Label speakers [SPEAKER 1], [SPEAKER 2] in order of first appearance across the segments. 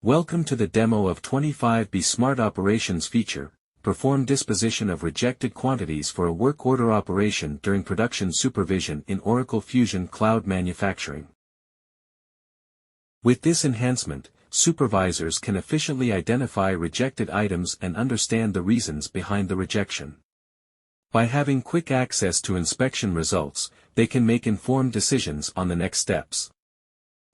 [SPEAKER 1] Welcome to the demo of 25B Smart Operations feature. Perform disposition of rejected quantities for a work order operation during production supervision in Oracle Fusion Cloud Manufacturing. With this enhancement, supervisors can efficiently identify rejected items and understand the reasons behind the rejection. By having quick access to inspection results, they can make informed decisions on the next steps.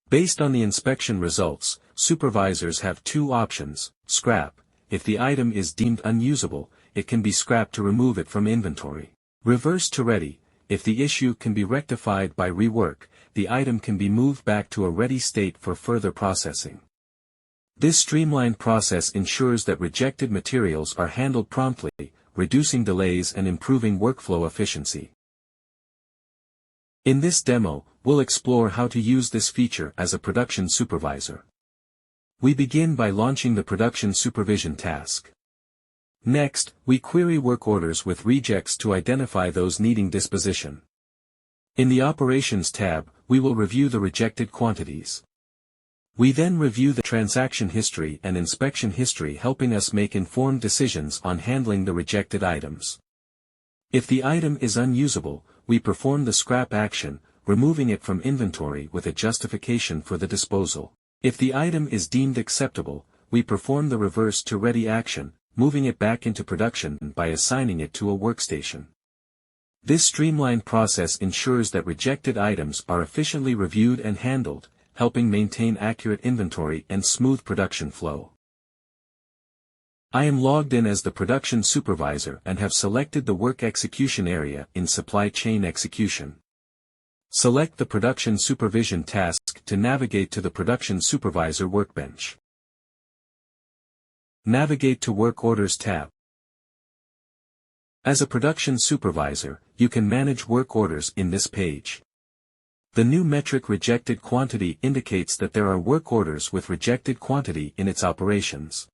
[SPEAKER 1] Based on the inspection results, supervisors have two options: scrap. If the item is deemed unusable, it can be scrapped to remove it from inventory. Reverse to ready. If the issue can be rectified by rework, the item can be moved back to a ready state for further processing. This streamlined process ensures that rejected materials are handled promptly, reducing delays and improving workflow efficiency. In this demo, we'll explore how to use this feature as a production supervisor. We begin by launching the Production Supervision task. Next, we query work orders with rejects to identify those needing disposition. In the Operations tab, we will review the rejected quantities. We then review the transaction history and inspection history, helping us make informed decisions on handling the rejected items. If the item is unusable, we perform the scrap action, removing it from inventory with a justification for the disposal. If the item is deemed acceptable, we perform the reverse to ready action, moving it back into production by assigning it to a workstation. This streamlined process ensures that rejected items are efficiently reviewed and handled, helping maintain accurate inventory and smooth production flow. I am logged in as the production supervisor and have selected the work execution area in supply chain execution. Select the Production Supervision task to navigate to the Production Supervisor workbench. Navigate to Work Orders tab. As a production supervisor, you can manage work orders in this page. The new metric rejected quantity indicates that there are work orders with rejected quantity in its operations.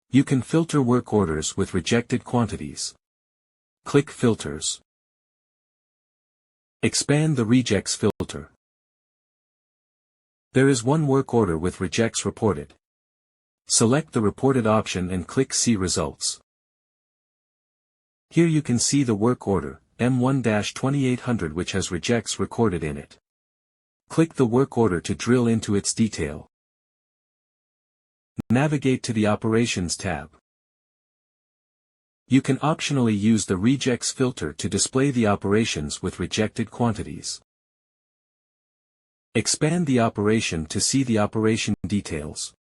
[SPEAKER 1] You can filter work orders with rejected quantities. Click Filters. Expand the Rejects filter. There is one work order with rejects reported. Select the reported option and click See Results. Here you can see the work order, M1-2800, which has rejects recorded in it. Click the work order to drill into its detail. Navigate to the Operations tab. You can optionally use the Rejects filter to display the operations with rejected quantities. Expand the operation to see the operation details.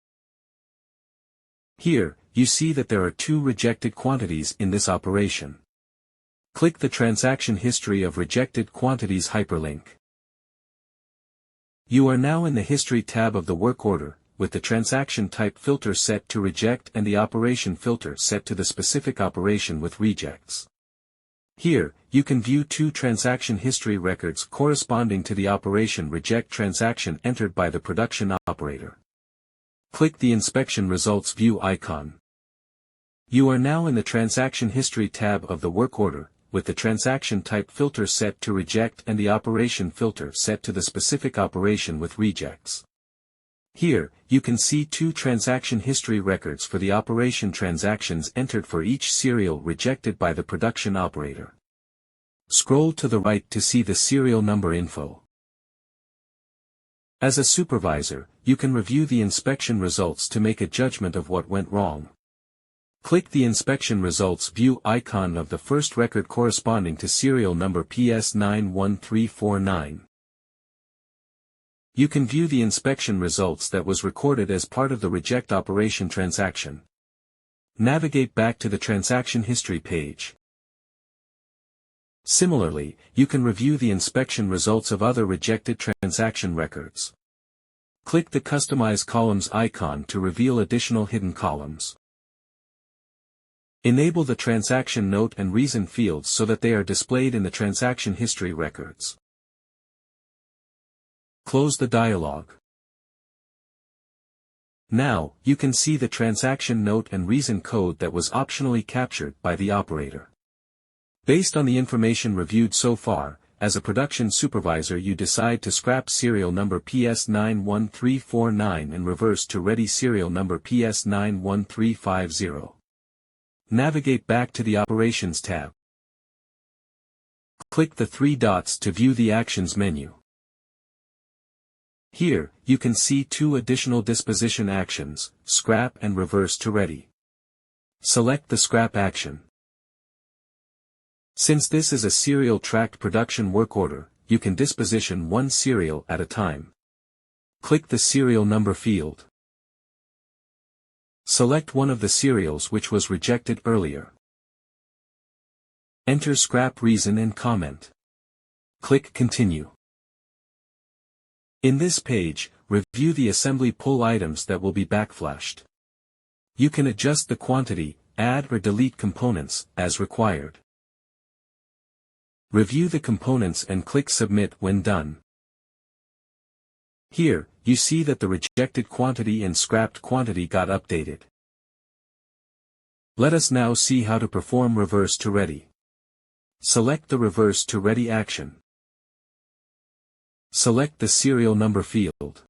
[SPEAKER 1] Here, you see that there are two rejected quantities in this operation. Click the Transaction History of Rejected Quantities hyperlink. You are now in the History tab of the work order, with the transaction type filter set to reject and the operation filter set to the specific operation with rejects. Here, you can view two transaction history records corresponding to the operation reject transaction entered by the production operator. Click the Inspection Results View icon. You are now in the Transaction History tab of the work order, with the transaction type filter set to reject and the operation filter set to the specific operation with rejects. Here, you can see two transaction history records for the operation transactions entered for each serial rejected by the production operator. Scroll to the right to see the serial number info. As a supervisor, you can review the inspection results to make a judgment of what went wrong. Click the Inspection Results View icon of the first record corresponding to serial number PS91349. You can view the inspection results that was recorded as part of the reject operation transaction. Navigate back to the transaction history page. Similarly, you can review the inspection results of other rejected transaction records. Click the Customize Columns icon to reveal additional hidden columns. Enable the transaction note and reason fields so that they are displayed in the transaction history records. Close the dialog. Now, you can see the transaction note and reason code that was optionally captured by the operator. Based on the information reviewed so far, as a production supervisor you decide to scrap serial number PS91349 and reverse to ready serial number PS91350. Navigate back to the Operations tab. Click the three dots to view the Actions menu. Here, you can see two additional disposition actions, scrap and reverse to ready. Select the scrap action. Since this is a serial tracked production work order, you can disposition one serial at a time. Click the serial number field. Select one of the serials which was rejected earlier. Enter scrap reason and comment. Click Continue. In this page, review the assembly pull items that will be backflashed. You can adjust the quantity, add or delete components, as required. Review the components and click Submit when done. Here, you see that the rejected quantity and scrapped quantity got updated. Let us now see how to perform reverse to ready. Select the reverse to ready action. Select the serial number field.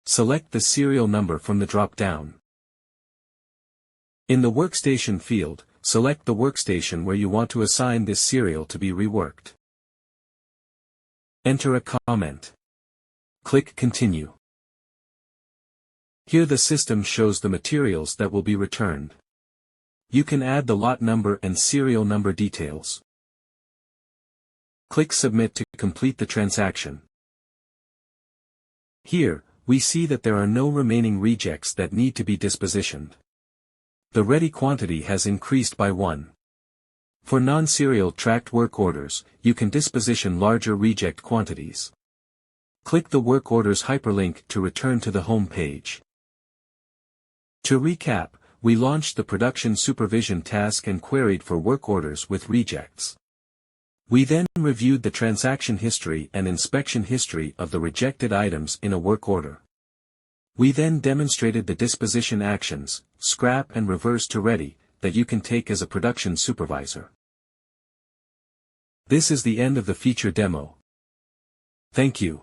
[SPEAKER 1] Select the serial number from the drop-down. In the workstation field, select the workstation where you want to assign this serial to be reworked. Enter a comment. Click Continue. Here the system shows the materials that will be returned. You can add the lot number and serial number details. Click Submit to complete the transaction. Here, we see that there are no remaining rejects that need to be dispositioned. The ready quantity has increased by 1. For non-serial tracked work orders, you can disposition larger reject quantities. Click the work orders hyperlink to return to the home page. To recap, we launched the production supervision task and queried for work orders with rejects. We then reviewed the transaction history and inspection history of the rejected items in a work order. We then demonstrated the disposition actions, scrap and reverse to ready, that you can take as a production supervisor. This is the end of the feature demo. Thank you.